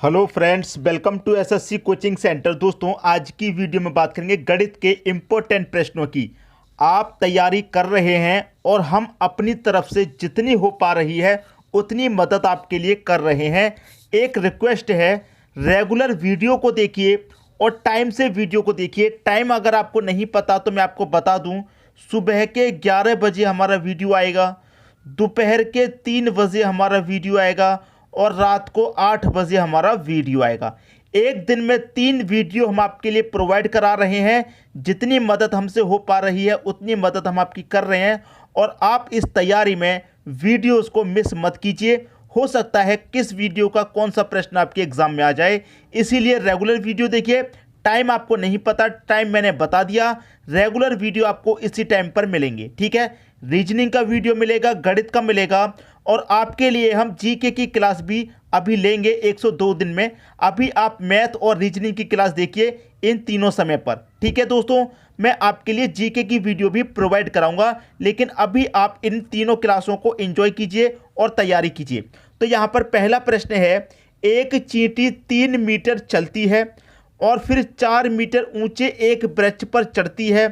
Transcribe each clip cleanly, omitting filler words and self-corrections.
Hello friends, welcome to SSC coaching centre. दोस्तों, आज की वीडियो में बात करेंगे गणित के इम्पोर्टेंट प्रश्नों की। आप तैयारी कर रहे हैं और हम अपनी तरफ से जितनी हो पा रही है उतनी मदद आपके लिए कर रहे हैं। एक रिक्वेस्ट है, रेगुलर वीडियो को देखिए और टाइम से वीडियो को देखिए। टाइम अगर आपको नहीं पता तो मैं आपको बता दूं, सुबह के 11 बजे हमारा वीडियो आएगा, दोपहर के 3 बजे हमारा वीडियो आएगा और रात को 8 बजे हमारा वीडियो आएगा। एक दिन में 3 वीडियो हम आपके लिए प्रोवाइड करा रहे हैं। जितनी मदद हमसे हो पा रही है उतनी मदद हम आपकी कर रहे हैं और आप इस तैयारी में वीडियोस को मिस मत कीजिए। हो सकता है किस वीडियो का कौन सा प्रश्न आपके एग्जाम में आ जाए, इसीलिए रेगुलर वीडियो देखिए। टाइम आपको नहीं पता, टाइम मैंने बता दिया। रेगुलर वीडियो आपको इसी टाइम पर मिलेंगे, ठीक है। रीजनिंग का वीडियो मिलेगा, गणित का मिलेगा और आपके लिए हम जीके की क्लास भी अभी लेंगे 102 दिन में। अभी आप मैथ और रीजनिंग की क्लास देखिए इन तीनों समय पर, ठीक है दोस्तों। मैं आपके लिए जीके की वीडियो भी प्रोवाइड कराऊंगा, लेकिन अभी आप इन तीनों क्लासों को एंजॉय कीजिए और तैयारी कीजिए। तो यहाँ पर पहला प्रश्न है, एक चींटी 3 मीटर चलती है और फिर 4 मीटर ऊंचे एक वृक्ष पर चढ़ती है।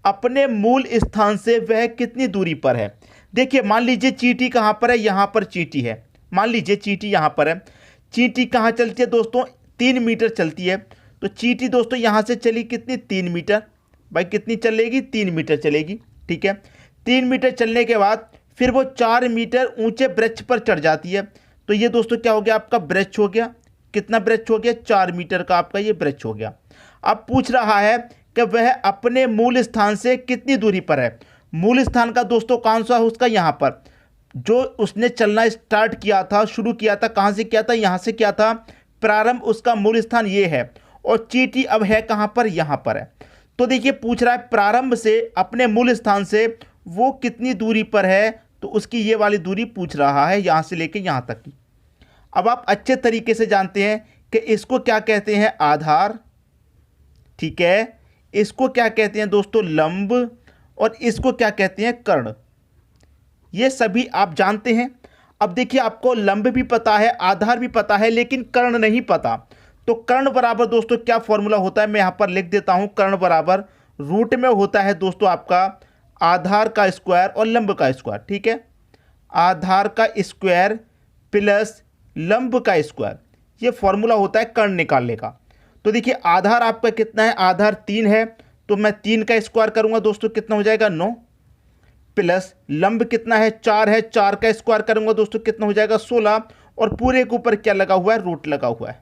अपने मूल स्थान से वह कितनी दूरी पर है? देखिए, मान लीजिए चींटी कहाँ पर है, यहाँ पर चींटी है। मान लीजिए चींटी यहाँ पर है। चींटी कहाँ चलती है दोस्तों? 3 मीटर चलती है। तो चींटी दोस्तों यहाँ से चली कितनी? 3 मीटर। भाई कितनी चलेगी? 3 मीटर चलेगी, ठीक है। 3 मीटर चलने के बाद फिर वो 4 मीटर ऊंचे वृक्ष पर चढ़ जाती है। तो ये दोस्तों क्या हो गया? आपका वृक्ष हो गया। कितना वृक्ष हो गया? 4 मीटर का आपका ये वृक्ष हो गया। अब पूछ रहा है कि वह अपने मूल स्थान से कितनी दूरी पर है। मूल स्थान का दोस्तों कौन सा है उसका? यहाँ पर जो उसने चलना स्टार्ट किया था, शुरू किया था, कहाँ से किया था? यहाँ से किया था। प्रारंभ उसका मूल स्थान ये है और चींटी अब है कहाँ पर? यहाँ पर है। तो देखिए पूछ रहा है प्रारंभ से अपने मूल स्थान से वो कितनी दूरी पर है, तो उसकी ये वाली दूरी पूछ रहा है, यहाँ से लेके यहाँ तक की। अब आप अच्छे तरीके से जानते हैं कि इसको क्या कहते हैं? आधार, ठीक है। इसको क्या कहते हैं दोस्तों? लंब। और इसको क्या कहते हैं? कर्ण। ये सभी आप जानते हैं। अब देखिए, आपको लंब भी पता है, आधार भी पता है, लेकिन कर्ण नहीं पता। तो कर्ण बराबर दोस्तों क्या फॉर्मूला होता है, मैं यहां पर लिख देता हूं। कर्ण बराबर रूट में होता है दोस्तों आपका आधार का स्क्वायर और लंब का स्क्वायर, ठीक है। आधार का स्क्वायर प्लस लंब का स्क्वायर, ये फॉर्मूला होता है कर्ण निकालने का। तो देखिए आधार आपका कितना है? आधार 3 है, तो मैं 3 का स्क्वायर करूंगा दोस्तों, कितना हो जाएगा? 9। प्लस लंब कितना है? 4 है, 4 का स्क्वायर करूंगा दोस्तों, कितना हो जाएगा? 16। और पूरे के ऊपर क्या लगा हुआ है? रूट लगा हुआ है,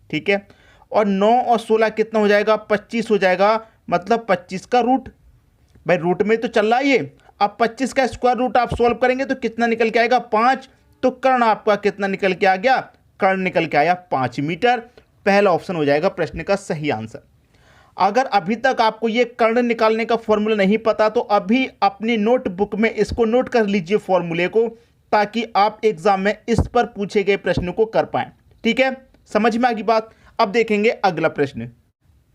ठीक है। और 9 और 16 कितना हो जाएगा? 25 हो जाएगा, मतलब 25 का रूट। भाई रूट में तो चल रहा है ये। अब 25 का स्क्वायर रूट आप सोल्व करेंगे तो कितना निकल के आएगा? 5। तो कर्ण आपका कितना निकल के आ गया? कर्ण निकल के आया 5 मीटर। पहला ऑप्शन हो जाएगा प्रश्न का सही आंसर। अगर अभी तक आपको ये कर्ण निकालने का फॉर्मूला नहीं पता तो अभी अपनी नोटबुक में इसको नोट कर लीजिए फॉर्मूले को, ताकि आप एग्जाम में इस पर पूछे गए प्रश्न को कर पाएं, ठीक है। समझ में आ गई बात? अब देखेंगे अगला प्रश्न।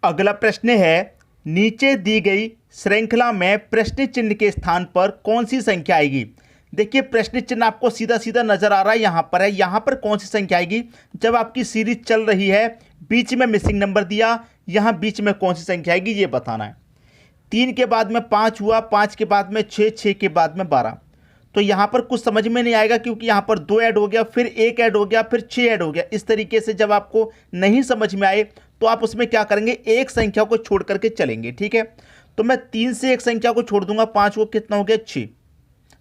अगला प्रश्न है, नीचे दी गई श्रृंखला में प्रश्न चिन्ह के स्थान पर कौन सी संख्या आएगी? देखिए प्रश्न चिन्ह आपको सीधा सीधा नजर आ रहा है, यहां पर है। यहां पर कौन सी संख्या आएगी? जब आपकी सीरीज चल रही है, बीच में मिसिंग नंबर दिया, यहां बीच में कौन सी संख्या आएगी ये बताना है। 3 के बाद में 5 हुआ, 5 के बाद में 6, 6 के बाद में 12। तो यहां पर कुछ समझ में नहीं आएगा, क्योंकि यहां पर 2 ऐड हो गया, फिर 1 ऐड हो गया, फिर 6 ऐड हो गया। इस तरीके से जब आपको नहीं समझ में आए तो आप उसमें क्या करेंगे? एक संख्या को छोड़ करके चलेंगे, ठीक है। तो मैं 3 से एक संख्या को छोड़ दूंगा, 5 को, कितना हो गया? 6,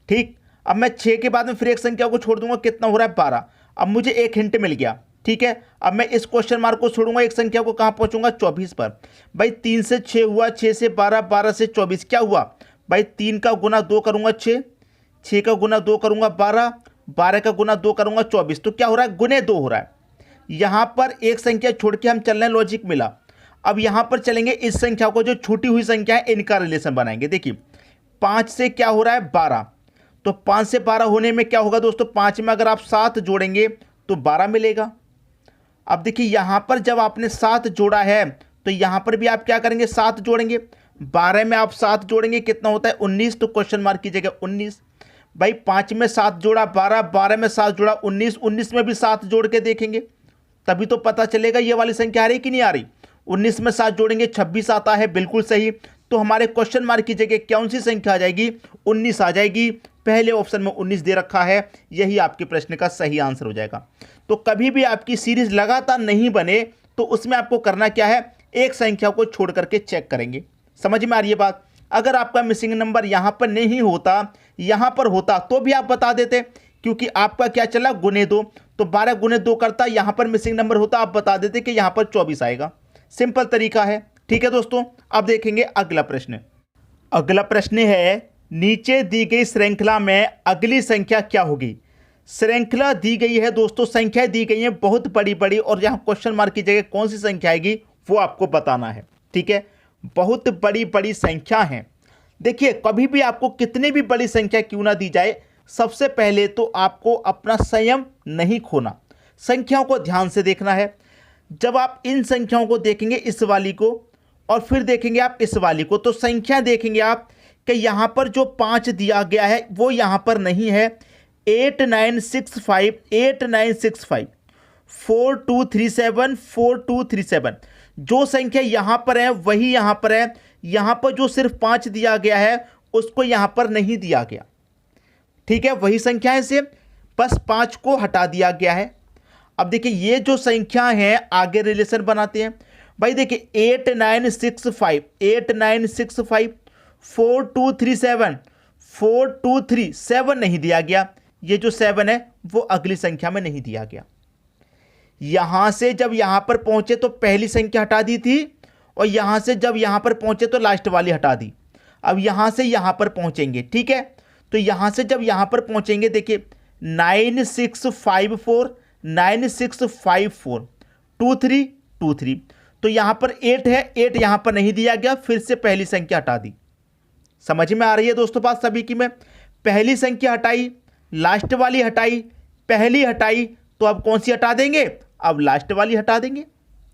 ठीक। अब मैं 6 के बाद में फिर एक संख्या को छोड़ दूंगा, कितना हो रहा है? 12। अब मुझे एक हिंट मिल गया, ठीक है। अब मैं इस क्वेश्चन मार्क को छोड़ूंगा, एक संख्या को कहां पहुंचूंगा? 24 पर। भाई 3 से 6 हुआ, 6 से 12, 12 से 24, क्या हुआ? भाई 3 का गुना 2 करूंगा 6, 6 का गुना 2 करूंगा 12, 12 का गुना 2 करूंगा 24। तो क्या हो रहा है? गुने 2 हो रहा है। यहां पर एक संख्या छोड़ के हम चल रहे हैं, लॉजिक मिला। अब यहां पर चलेंगे, इस संख्या को, जो छूटी हुई संख्या है इनका रिलेशन बनाएंगे। देखिए 5 से क्या हो रहा है? 12। तो 5 से 12 होने में क्या होगा दोस्तों? 5 में अगर आप 7 जोड़ेंगे तो 12 मिलेगा। अब देखिए यहां पर जब आपने 7 जोड़ा है तो यहां पर भी आप क्या करेंगे? 7 जोड़ेंगे। 12 में आप 7 जोड़ेंगे, कितना होता है? 19। तो क्वेश्चन मार्क की जगह 19। भाई 5 में 7 जोड़ा 12, 12 में 7 जोड़ा 19, 19 में भी 7 जोड़ के देखेंगे तभी तो पता चलेगा ये वाली संख्या आ रही कि नहीं आ रही। 19 में 7 जोड़ेंगे 26 आता है, बिल्कुल सही। तो हमारे क्वेश्चन मार्क की जगह कौन सी संख्या आ जाएगी, 19 आ जाएगी। पहले ऑप्शन में 19 दे रखा है, यही आपके प्रश्न का सही आंसर हो जाएगा। तो कभी भी आपकी सीरीज लगातार नहीं बने तो उसमें आपको करना क्या है, एक संख्या को छोड़ करके चेक करेंगे। समझ में आ रही है बात। अगर आपका मिसिंग नंबर यहाँ पर नहीं होता, यहाँ पर होता तो भी आप बता देते, क्योंकि आपका क्या चला गुने 2, तो 12 गुने 2 करता, यहाँ पर मिसिंग नंबर होता, आप बता देते कि यहाँ पर 24 आएगा। सिंपल तरीका है, ठीक है दोस्तों। अब देखेंगे अगला प्रश्न। अगला प्रश्न है, नीचे दी गई श्रृंखला में अगली संख्या क्या होगी। श्रृंखला दी गई है दोस्तों, संख्या दी गई है बहुत बड़ी बड़ी, और यहाँ क्वेश्चन मार्क की जगह कौन सी संख्या आएगी वो आपको बताना है, ठीक है। बहुत बड़ी बड़ी संख्या है। देखिए, कभी भी आपको कितनी भी बड़ी संख्या क्यों ना दी जाए, सबसे पहले तो आपको अपना संयम नहीं खोना, संख्याओं को ध्यान से देखना है। जब आप इन संख्याओं को देखेंगे, इस वाली को और फिर देखेंगे आप इस वाली को, तो संख्या देखेंगे आप कि यहाँ पर जो 5 दिया गया है वो यहाँ पर नहीं है। 8965 8965 4237 4237 जो संख्या यहाँ पर है वही यहाँ पर है। यहाँ पर जो सिर्फ 5 दिया गया है उसको यहाँ पर नहीं दिया गया, ठीक है। वही संख्या है सेम, बस 5 को हटा दिया गया है। अब देखिए, ये जो संख्या है आगे रिलेशन बनाते हैं भाई। देखिए 8965 8965 4237 4237 नहीं दिया गया, ये जो 7 है वो अगली संख्या में नहीं दिया गया। यहां से जब यहां पर पहुंचे तो पहली संख्या हटा दी थी, और यहां से जब यहां पर पहुंचे तो लास्ट वाली हटा दी। अब यहां से यहां पर पहुंचेंगे, ठीक है। तो यहां से जब यहां पर पहुंचेंगे, देखिए 9654 9654 2323, तो यहां पर 8 है, 8 यहां पर नहीं दिया गया, फिर से पहली संख्या हटा दी। समझ में आ रही है दोस्तों बात सभी की। मैं पहली संख्या हटाई, लास्ट वाली हटाई, पहली हटाई, तो अब कौन सी हटा देंगे, अब लास्ट वाली हटा देंगे।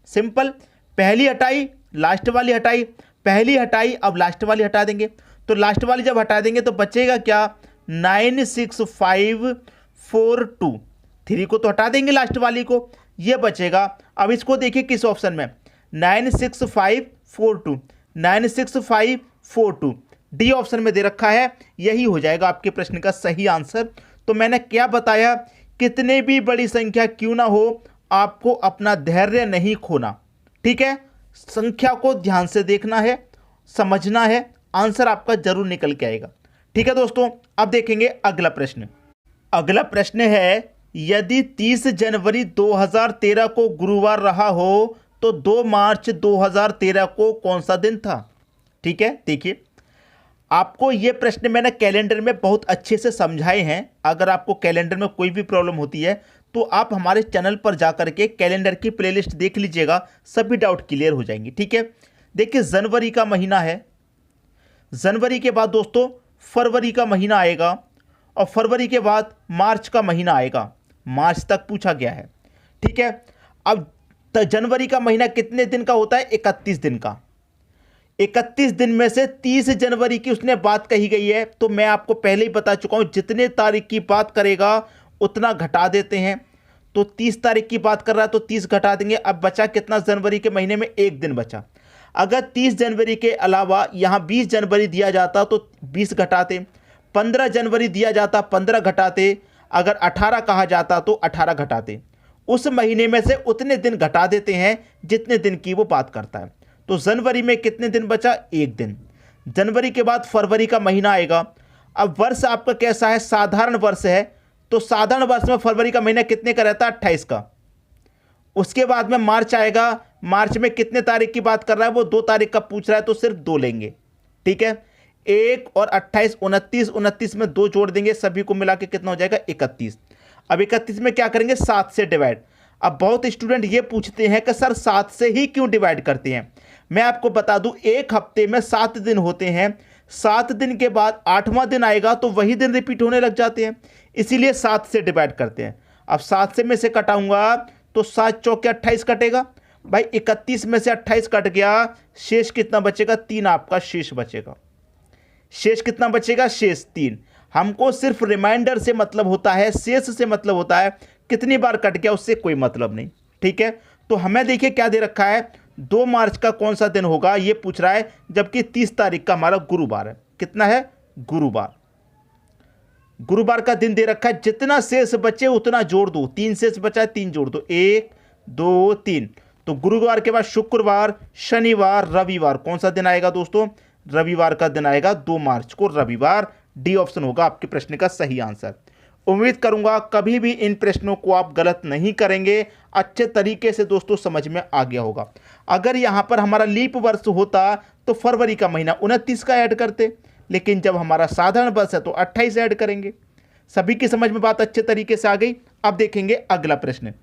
सिंपल, पहली हटाई, लास्ट वाली हटाई, पहली हटाई, अब लास्ट वाली हटा देंगे। तो लास्ट वाली जब हटा देंगे तो बचेगा क्या, 96542, 3 को तो हटा देंगे लास्ट वाली को, ये बचेगा। अब इसको देखिए किस ऑप्शन में, 96542 96542 डी ऑप्शन में दे रखा है, यही हो जाएगा आपके प्रश्न का सही आंसर। तो मैंने क्या बताया, कितने भी बड़ी संख्या क्यों ना हो, आपको अपना धैर्य नहीं खोना, ठीक है। संख्या को ध्यान से देखना है, समझना है, आंसर आपका जरूर निकल के आएगा, ठीक है दोस्तों। अब देखेंगे अगला प्रश्न। अगला प्रश्न है, यदि 30 जनवरी 2013 को गुरुवार रहा हो तो 2 मार्च 2013 को कौन सा दिन था, ठीक है। देखिए, आपको ये प्रश्न मैंने कैलेंडर में बहुत अच्छे से समझाए हैं। अगर आपको कैलेंडर में कोई भी प्रॉब्लम होती है तो आप हमारे चैनल पर जाकर के कैलेंडर की प्लेलिस्ट देख लीजिएगा, सभी डाउट क्लियर हो जाएंगे, ठीक है। देखिए, जनवरी का महीना है, जनवरी के बाद दोस्तों फरवरी का महीना आएगा, और फरवरी के बाद मार्च का महीना आएगा, मार्च तक पूछा गया है, ठीक है। अब जनवरी का महीना कितने दिन का होता है, 31 दिन का। 31 दिन में से 30 जनवरी की उसने बात कही गई है, तो मैं आपको पहले ही बता चुका हूं, जितने तारीख की बात करेगा उतना घटा देते हैं। तो 30 तारीख की बात कर रहा है तो 30 घटा देंगे। अब बचा कितना, जनवरी के महीने में 1 दिन बचा। अगर 30 जनवरी के अलावा यहाँ 20 जनवरी दिया जाता तो 20 घटाते, 15 जनवरी दिया जाता 15 घटाते, अगर 18 कहा जाता तो 18 घटाते। उस महीने में से उतने दिन घटा देते हैं जितने दिन की वो बात करता है। तो जनवरी में कितने दिन बचा, 1 दिन। जनवरी के बाद फरवरी का महीना आएगा। अब वर्ष आपका कैसा है, साधारण वर्ष है, तो साधारण वर्ष में फरवरी का महीना कितने का रहता है, 28 का। उसके बाद में मार्च आएगा, मार्च में कितने तारीख की बात कर रहा है, वो 2 तारीख का पूछ रहा है तो सिर्फ 2 लेंगे, ठीक है। 1 और 28 29, 29 में 2 जोड़ देंगे, सभी को मिला के कितना हो जाएगा, 31। अब 31 में क्या करेंगे, 7 से डिवाइड। अब बहुत स्टूडेंट ये पूछते हैं कि सर 7 से ही क्यों डिवाइड करते हैं। मैं आपको बता दूं, एक हफ्ते में 7 दिन होते हैं, 7 दिन के बाद 8वां दिन आएगा तो वही दिन रिपीट होने लग जाते हैं, इसीलिए 7 से डिवाइड करते हैं। अब 7 से में से कटाऊंगा तो 7 चौके 28 कटेगा भाई, 31 में से 28 कट गया, शेष कितना बचेगा, 3 आपका शेष बचेगा। शेष कितना बचेगा, शेष 3। हमको सिर्फ रिमाइंडर से मतलब होता है, शेष से मतलब होता है कितनी बार कट गया, उससे कोई मतलब नहीं। ठीक है, तो हमें देखिए क्या दे रखा है, 2 मार्च का कौन सा दिन होगा ये पूछ रहा है, जबकि 30 तारीख का हमारा गुरुवार है। कितना है? गुरुवार। गुरुवार का दिन दे रखा है, जितना शेष बचे उतना जोड़ दो। 3 शेष बचा है, 3 जोड़ दो, 1 2 3। तो गुरुवार के बाद शुक्रवार, शनिवार, रविवार, कौन सा दिन आएगा दोस्तों? रविवार का दिन आएगा, 2 मार्च को रविवार। डी ऑप्शन होगा आपके प्रश्न का सही आंसर। उम्मीद करूंगा कभी भी इन प्रश्नों को आप गलत नहीं करेंगे, अच्छे तरीके से दोस्तों समझ में आ गया होगा। अगर यहां पर हमारा लीप वर्ष होता तो फरवरी का महीना 29 का ऐड करते, लेकिन जब हमारा साधारण वर्ष है तो 28 ऐड करेंगे। सभी की समझ में बात अच्छे तरीके से आ गई। अब देखेंगे अगला प्रश्न।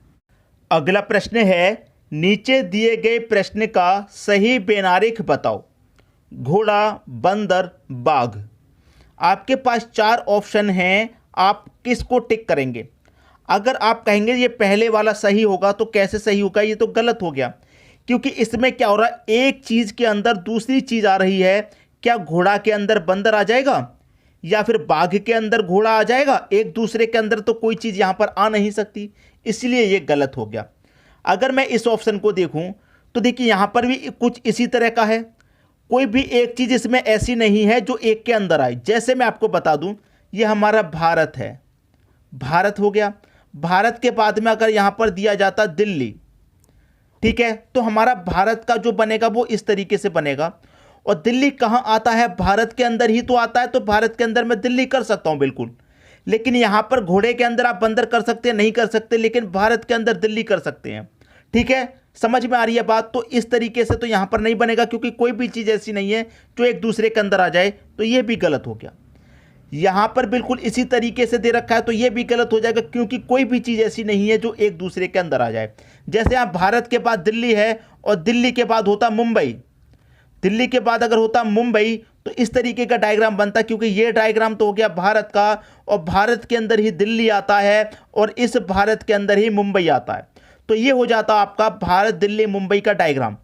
अगला प्रश्न है, नीचे दिए गए प्रश्न का सही बेनारिख बताओ। घोड़ा, बंदर, बाघ। आपके पास 4 ऑप्शन हैं, आप किसको टिक करेंगे? अगर आप कहेंगे ये पहले वाला सही होगा तो कैसे सही होगा? ये तो गलत हो गया, क्योंकि इसमें क्या हो रहा है, एक चीज के अंदर दूसरी चीज आ रही है। क्या घोड़ा के अंदर बंदर आ जाएगा या फिर बाघ के अंदर घोड़ा आ जाएगा? एक दूसरे के अंदर तो कोई चीज यहां पर आ नहीं सकती, इसलिए यह गलत हो गया। अगर मैं इस ऑप्शन को देखूं तो देखिए यहां पर भी कुछ इसी तरह का है, कोई भी एक चीज इसमें ऐसी नहीं है जो एक के अंदर आए। जैसे मैं आपको बता दूं, ये हमारा भारत है, भारत हो गया। भारत के बाद में अगर यहां पर दिया जाता दिल्ली, ठीक है, तो हमारा भारत का जो बनेगा वो इस तरीके से बनेगा। और दिल्ली कहां आता है? भारत के अंदर ही तो आता है, तो भारत के अंदर मैं दिल्ली कर सकता हूं बिल्कुल। लेकिन यहां पर घोड़े के अंदर आप बंदर कर सकते हैं, नहीं कर सकते, लेकिन भारत के अंदर दिल्ली कर सकते हैं। ठीक है, समझ में आ रही है बात? तो इस तरीके से तो यहां पर नहीं बनेगा, क्योंकि कोई भी चीज ऐसी नहीं है जो एक दूसरे के अंदर आ जाए, तो यह भी गलत हो गया। यहां पर बिल्कुल इसी तरीके से दे रखा है, तो यह भी गलत हो जाएगा, क्योंकि कोई भी चीज ऐसी नहीं है जो एक दूसरे के अंदर आ जाए। जैसे यहां भारत के बाद दिल्ली है और दिल्ली के बाद होता मुंबई, दिल्ली के बाद अगर होता मुंबई, तो इस तरीके का डायग्राम बनता, क्योंकि ये डायग्राम तो हो गया भारत का, और भारत के अंदर ही दिल्ली आता है और इस भारत के अंदर ही मुंबई आता है। तो ये हो जाता आपका भारत, दिल्ली, मुंबई का डायग्राम।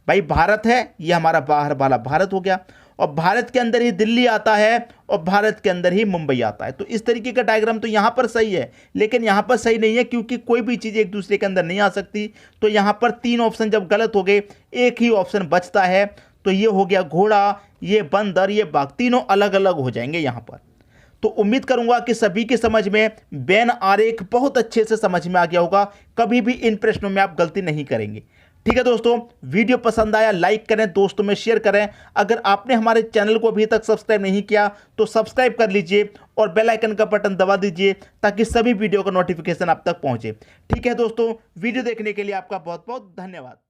भाई भारत है, ये हमारा बाहर वाला भारत हो गया, और भारत के अंदर ही दिल्ली आता है और भारत के अंदर ही मुंबई आता है। तो इस तरीके का डायग्राम तो यहां पर सही है, लेकिन यहां पर सही नहीं है, क्योंकि कोई भी चीज एक दूसरे के अंदर नहीं आ सकती। तो यहां पर 3 ऑप्शन जब गलत हो गए, एक ही ऑप्शन बचता है, तो ये हो गया घोड़ा, ये बंदर, ये बाघ, तीनों अलग अलग हो जाएंगे यहां पर। तो उम्मीद करूंगा कि सभी की समझ में बेन आरेख बहुत अच्छे से समझ में आ गया होगा। कभी भी इन प्रश्नों में आप गलती नहीं करेंगे। ठीक है दोस्तों, वीडियो पसंद आया लाइक करें, दोस्तों में शेयर करें। अगर आपने हमारे चैनल को अभी तक सब्सक्राइब नहीं किया तो सब्सक्राइब कर लीजिए और बेल आइकन का बटन दबा दीजिए, ताकि सभी वीडियो का नोटिफिकेशन आप तक पहुंचे। ठीक है दोस्तों, वीडियो देखने के लिए आपका बहुत बहुत धन्यवाद।